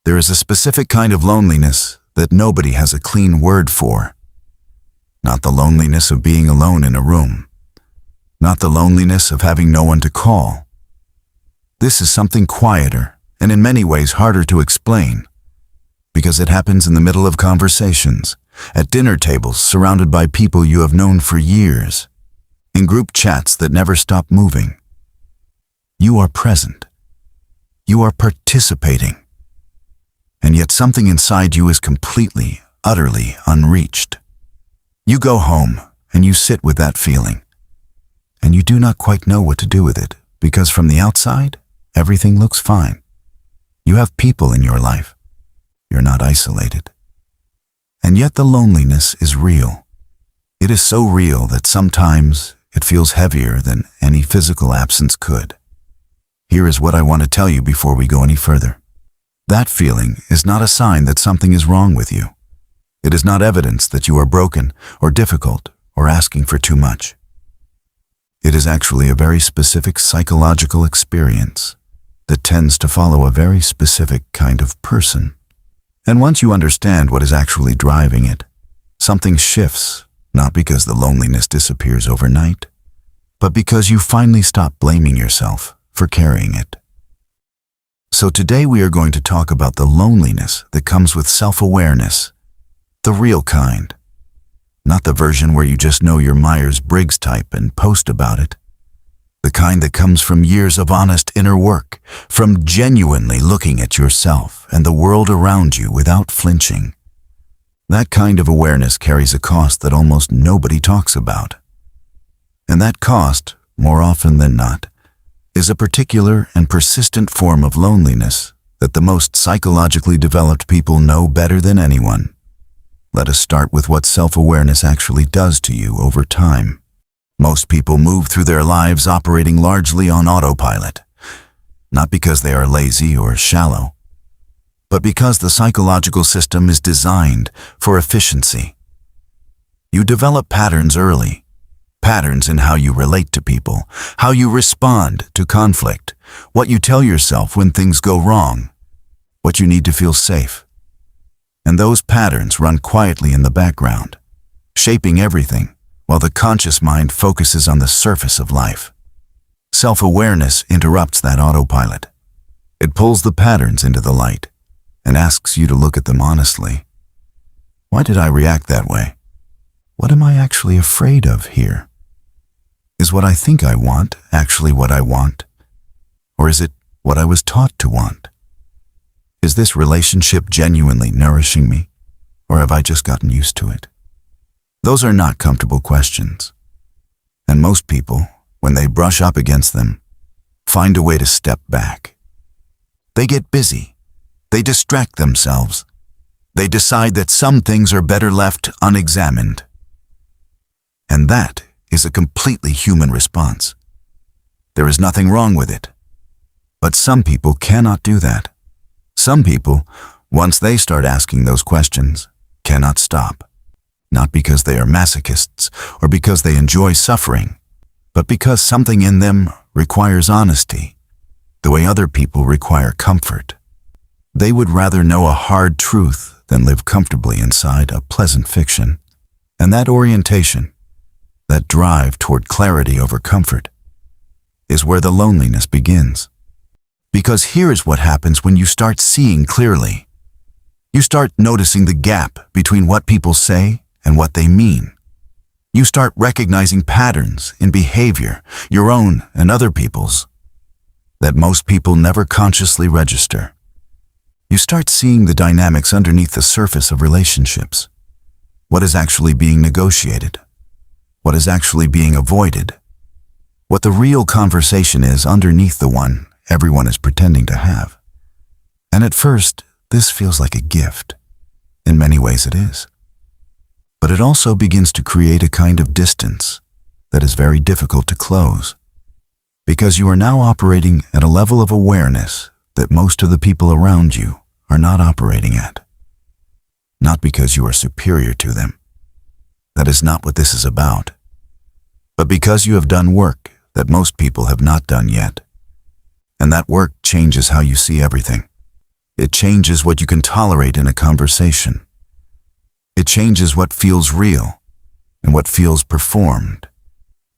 There is a specific kind of loneliness that nobody has a clean word for. Not the loneliness of being alone in a room. Not the loneliness of having no one to call. This is something quieter and in many ways harder to explain, because it happens in the middle of conversations, at dinner tables surrounded by people you have known for years, in group chats that never stop moving. You are present. You are participating. And yet something inside you is completely, utterly unreached. You go home and you sit with that feeling, and you do not quite know what to do with it, because from the outside, everything looks fine. You have people in your life. You're not isolated. And yet the loneliness is real. It is so real that sometimes it feels heavier than any physical absence could. Here is what I want to tell you before we go any further. That feeling is not a sign that something is wrong with you. It is not evidence that you are broken or difficult or asking for too much. It is actually a very specific psychological experience that tends to follow a very specific kind of person. And once you understand what is actually driving it, something shifts, not because the loneliness disappears overnight, but because you finally stop blaming yourself for carrying it. So today we are going to talk about the loneliness that comes with self-awareness, the real kind. Not the version where you just know your Myers-Briggs type and post about it. The kind that comes from years of honest inner work, from genuinely looking at yourself and the world around you without flinching. That kind of awareness carries a cost that almost nobody talks about. And that cost, more often than not, is a particular and persistent form of loneliness that the most psychologically developed people know better than anyone. Let us start with what self-awareness actually does to you over time. Most people move through their lives operating largely on autopilot, not because they are lazy or shallow, but because the psychological system is designed for efficiency. You develop patterns early. Patterns in how you relate to people, how you respond to conflict, what you tell yourself when things go wrong, what you need to feel safe. And those patterns run quietly in the background, shaping everything, while the conscious mind focuses on the surface of life. Self-awareness interrupts that autopilot. It pulls the patterns into the light and asks you to look at them honestly. Why did I react that way? What am I actually afraid of here? Is what I think I want actually what I want? Or is it what I was taught to want? Is this relationship genuinely nourishing me? Or have I just gotten used to it? Those are not comfortable questions. And most people, when they brush up against them, find a way to step back. They get busy. They distract themselves. They decide that some things are better left unexamined. And that is a completely human response. There is nothing wrong with it. But some people cannot do that. Some people, once they start asking those questions, cannot stop. Not because they are masochists or because they enjoy suffering, but because something in them requires honesty, the way other people require comfort. They would rather know a hard truth than live comfortably inside a pleasant fiction. And that orientation, that drive toward clarity over comfort, is where the loneliness begins. Because here is what happens when you start seeing clearly. You start noticing the gap between what people say and what they mean. You start recognizing patterns in behavior, your own and other people's, that most people never consciously register. You start seeing the dynamics underneath the surface of relationships. What is actually being negotiated? What is actually being avoided? What the real conversation is underneath the one everyone is pretending to have. And at first, this feels like a gift. In many ways it is. But it also begins to create a kind of distance that is very difficult to close, because you are now operating at a level of awareness that most of the people around you are not operating at. Not because you are superior to them. That is not what this is about. But because you have done work that most people have not done yet. And that work changes how you see everything. It changes what you can tolerate in a conversation. It changes what feels real and what feels performed.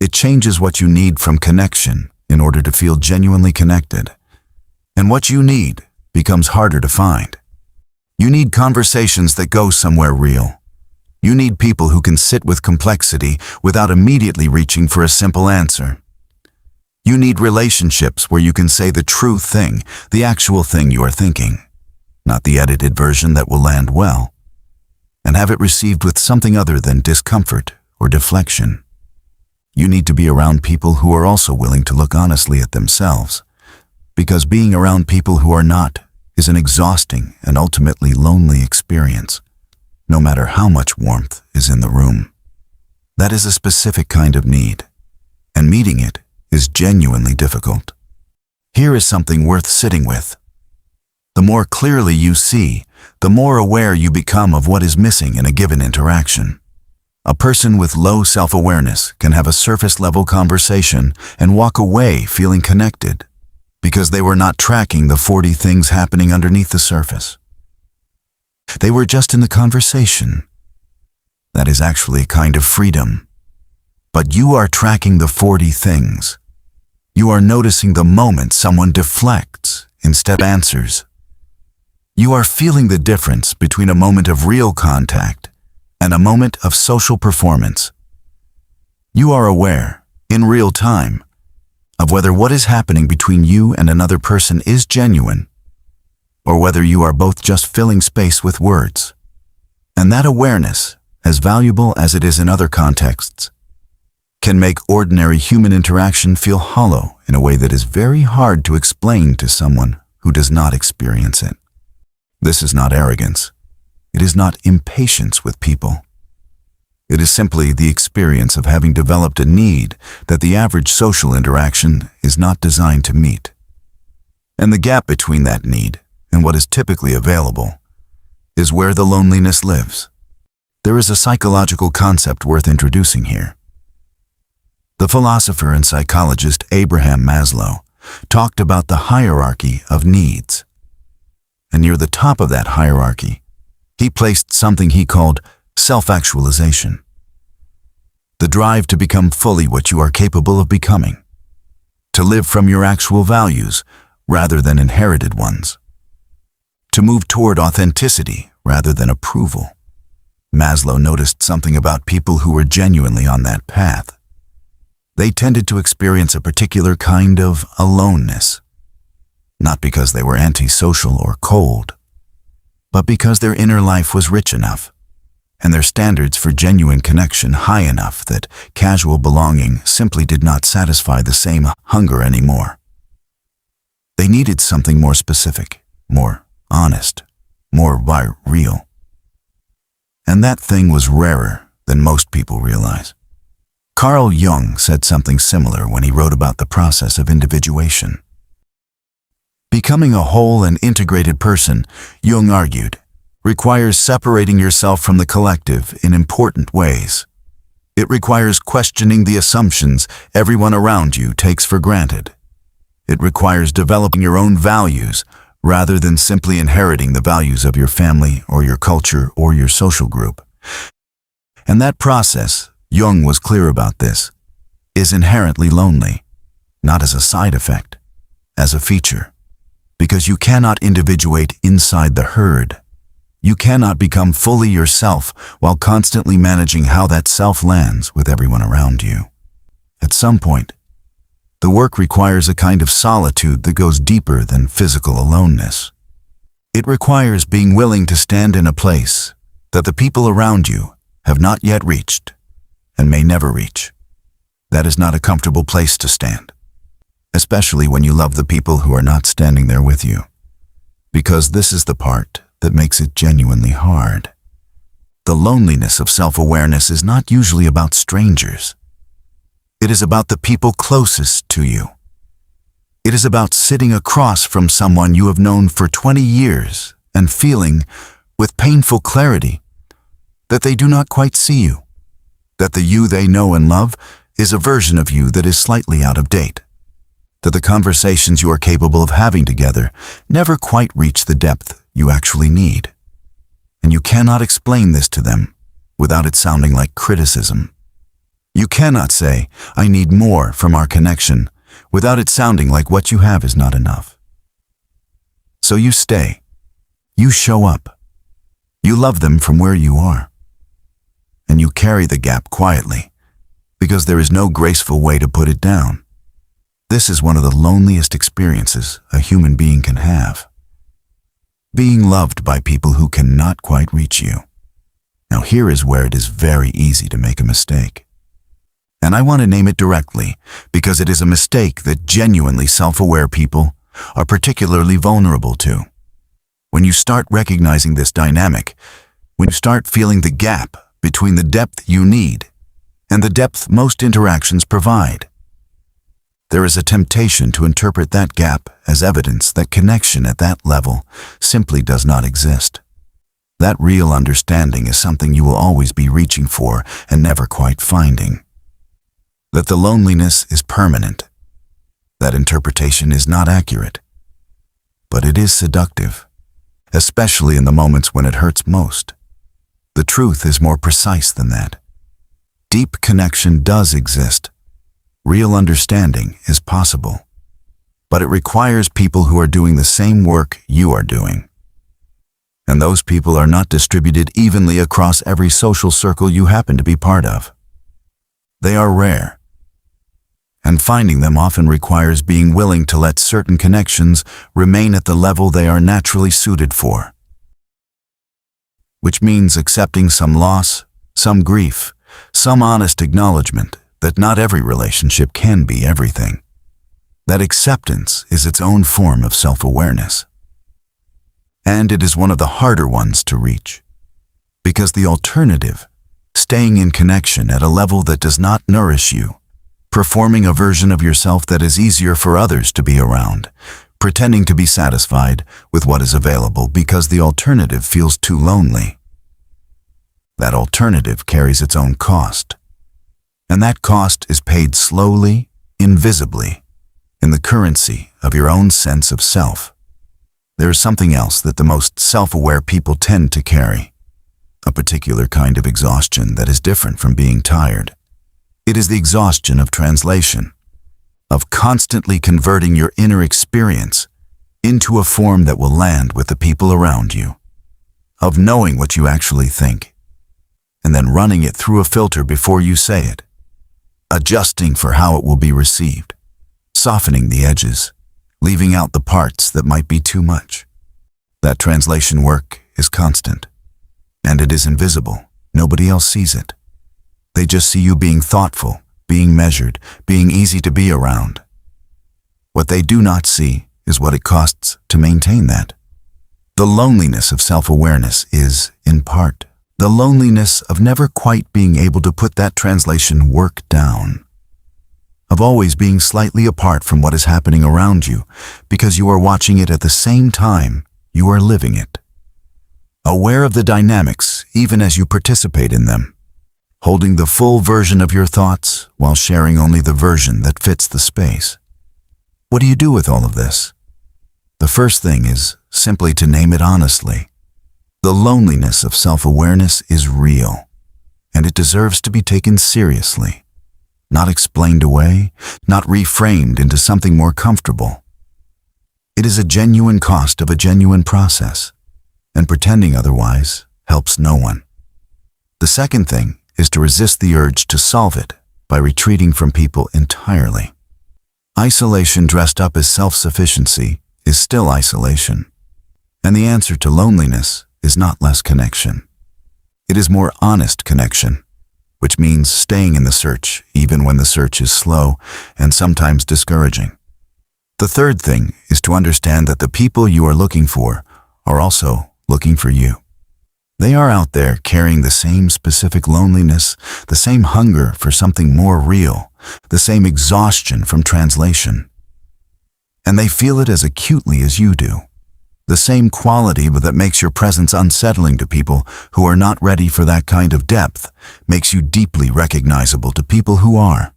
It changes what you need from connection in order to feel genuinely connected. And what you need becomes harder to find. You need conversations that go somewhere real. You need people who can sit with complexity without immediately reaching for a simple answer. You need relationships where you can say the true thing, the actual thing you are thinking, not the edited version that will land well, and have it received with something other than discomfort or deflection. You need to be around people who are also willing to look honestly at themselves, because being around people who are not is an exhausting and ultimately lonely experience, no matter how much warmth is in the room. That is a specific kind of need, and meeting it is genuinely difficult. Here is something worth sitting with. The more clearly you see, the more aware you become of what is missing in a given interaction. A person with low self-awareness can have a surface-level conversation and walk away feeling connected because they were not tracking the 40 things happening underneath the surface. They were just in the conversation. That is actually a kind of freedom. But you are tracking the 40 things. You are noticing the moment someone deflects instead of answers. You are feeling the difference between a moment of real contact and a moment of social performance. You are aware, in real time, of whether what is happening between you and another person is genuine, or whether you are both just filling space with words. And that awareness, as valuable as it is in other contexts, can make ordinary human interaction feel hollow in a way that is very hard to explain to someone who does not experience it. This is not arrogance. It is not impatience with people. It is simply the experience of having developed a need that the average social interaction is not designed to meet. And the gap between that need and what is typically available is where the loneliness lives. There is a psychological concept worth introducing here. The philosopher and psychologist Abraham Maslow talked about the hierarchy of needs. And near the top of that hierarchy, he placed something he called self-actualization. The drive to become fully what you are capable of becoming. To live from your actual values rather than inherited ones. To move toward authenticity rather than approval. Maslow noticed something about people who were genuinely on that path. They tended to experience a particular kind of aloneness. Not because they were antisocial or cold, but because their inner life was rich enough, and their standards for genuine connection high enough that casual belonging simply did not satisfy the same hunger anymore. They needed something more specific, more honest, more real. And that thing was rarer than most people realize. Carl Jung said something similar when he wrote about the process of individuation. Becoming a whole and integrated person, Jung argued, requires separating yourself from the collective in important ways. It requires questioning the assumptions everyone around you takes for granted. It requires developing your own values rather than simply inheriting the values of your family or your culture or your social group. And that process, Jung was clear about this, is inherently lonely, not as a side effect, as a feature. Because you cannot individuate inside the herd. You cannot become fully yourself while constantly managing how that self lands with everyone around you. At some point, the work requires a kind of solitude that goes deeper than physical aloneness. It requires being willing to stand in a place that the people around you have not yet reached and may never reach. That is not a comfortable place to stand. Especially when you love the people who are not standing there with you. Because this is the part that makes it genuinely hard. The loneliness of self-awareness is not usually about strangers. It is about the people closest to you. It is about sitting across from someone you have known for 20 years and feeling, with painful clarity, that they do not quite see you, that the you they know and love is a version of you that is slightly out of date. that the conversations you are capable of having together never quite reach the depth you actually need. And you cannot explain this to them without it sounding like criticism. You cannot say, "I need more from our connection," without it sounding like what you have is not enough. So you stay. You show up. You love them from where you are. And you carry the gap quietly, because there is no graceful way to put it down. This is one of the loneliest experiences a human being can have. Being loved by people who cannot quite reach you. Now here is where it is very easy to make a mistake. And I want to name it directly, because it is a mistake that genuinely self-aware people are particularly vulnerable to. When you start recognizing this dynamic, when you start feeling the gap between the depth you need and the depth most interactions provide, there is a temptation to interpret that gap as evidence that connection at that level simply does not exist. That real understanding is something you will always be reaching for and never quite finding. That the loneliness is permanent. That interpretation is not accurate. But it is seductive, especially in the moments when it hurts most. The truth is more precise than that. Deep connection does exist. Real understanding is possible. But it requires people who are doing the same work you are doing. And those people are not distributed evenly across every social circle you happen to be part of. They are rare. And finding them often requires being willing to let certain connections remain at the level they are naturally suited for. Which means accepting some loss, some grief, some honest acknowledgement that not every relationship can be everything. That acceptance is its own form of self-awareness. And it is one of the harder ones to reach. Because the alternative, staying in connection at a level that does not nourish you, performing a version of yourself that is easier for others to be around, pretending to be satisfied with what is available because the alternative feels too lonely. That alternative carries its own cost. And that cost is paid slowly, invisibly, in the currency of your own sense of self. There is something else that the most self-aware people tend to carry, a particular kind of exhaustion that is different from being tired. It is the exhaustion of translation, of constantly converting your inner experience into a form that will land with the people around you, of knowing what you actually think, and then running it through a filter before you say it, adjusting for how it will be received, softening the edges, leaving out the parts that might be too much. That translation work is constant, and it is invisible. Nobody else sees it. They just see you being thoughtful, being measured, being easy to be around. What they do not see is what it costs to maintain that. The loneliness of self-awareness is, in part, the loneliness of never quite being able to put that translation work down, of always being slightly apart from what is happening around you because you are watching it at the same time you are living it. Aware of the dynamics even as you participate in them, holding the full version of your thoughts while sharing only the version that fits the space. What do you do with all of this? The first thing is simply to name it honestly. The loneliness of self-awareness is real, and it deserves to be taken seriously, not explained away, not reframed into something more comfortable. It is a genuine cost of a genuine process, and pretending otherwise helps no one. The second thing is to resist the urge to solve it by retreating from people entirely. Isolation dressed up as self-sufficiency is still isolation, and the answer to loneliness is not less connection. It is more honest connection, which means staying in the search even when the search is slow and sometimes discouraging. The third thing is to understand that the people you are looking for are also looking for you. They are out there carrying the same specific loneliness, the same hunger for something more real, the same exhaustion from translation. And they feel it as acutely as you do. The same quality but that makes your presence unsettling to people who are not ready for that kind of depth, makes you deeply recognizable to people who are.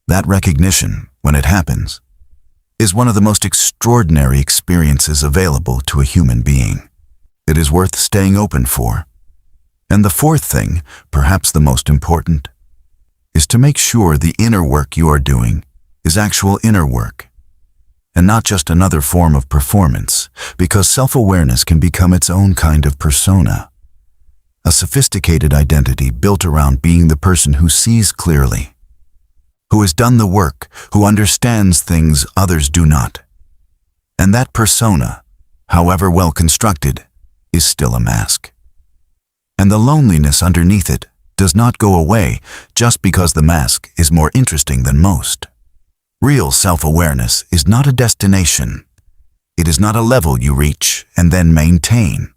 That recognition, when it happens, is one of the most extraordinary experiences available to a human being. It is worth staying open for. And the fourth thing, perhaps the most important, is to make sure the inner work you are doing is actual inner work, and not just another form of performance, because self-awareness can become its own kind of persona, a sophisticated identity built around being the person who sees clearly, who has done the work, who understands things others do not. And that persona, however well constructed, is still a mask. And the loneliness underneath it does not go away just because the mask is more interesting than most. Real self-awareness is not a destination. It is not a level you reach and then maintain.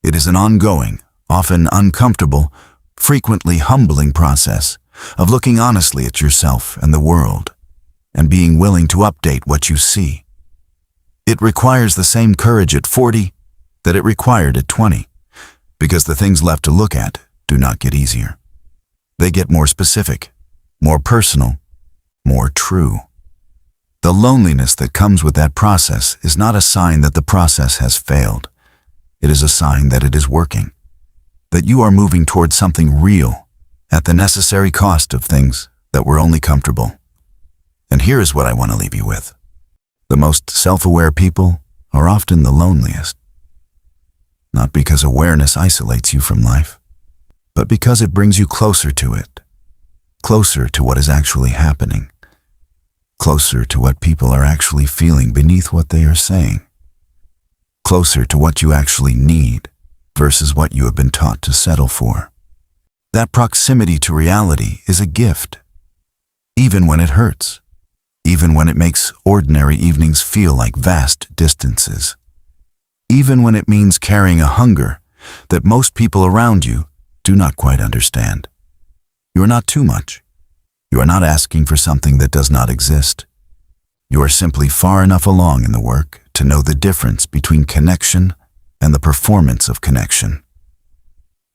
It is an ongoing, often uncomfortable, frequently humbling process of looking honestly at yourself and the world, and being willing to update what you see. It requires the same courage at 40 that it required at 20, because the things left to look at do not get easier. They get more specific, more personal, more true. The loneliness that comes with that process is not a sign that the process has failed. It is a sign that it is working, that you are moving towards something real at the necessary cost of things that were only comfortable. And here is what I want to leave you with. The most self-aware people are often the loneliest. Not because awareness isolates you from life, but because it brings you closer to it, closer to what is actually happening, closer to what people are actually feeling beneath what they are saying, closer to what you actually need versus what you have been taught to settle for. That proximity to reality is a gift, even when it hurts, even when it makes ordinary evenings feel like vast distances, even when it means carrying a hunger that most people around you do not quite understand. You are not too much. You are not asking for something that does not exist. You are simply far enough along in the work to know the difference between connection and the performance of connection.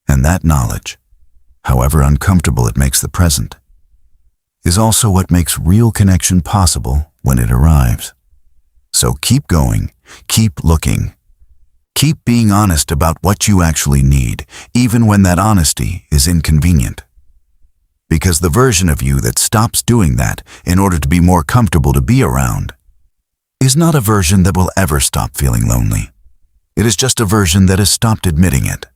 And that knowledge, however uncomfortable it makes the present, is also what makes real connection possible when it arrives. So keep going, keep looking. Keep being honest about what you actually need, even when that honesty is inconvenient. Because the version of you that stops doing that in order to be more comfortable to be around is not a version that will ever stop feeling lonely. It is just a version that has stopped admitting it.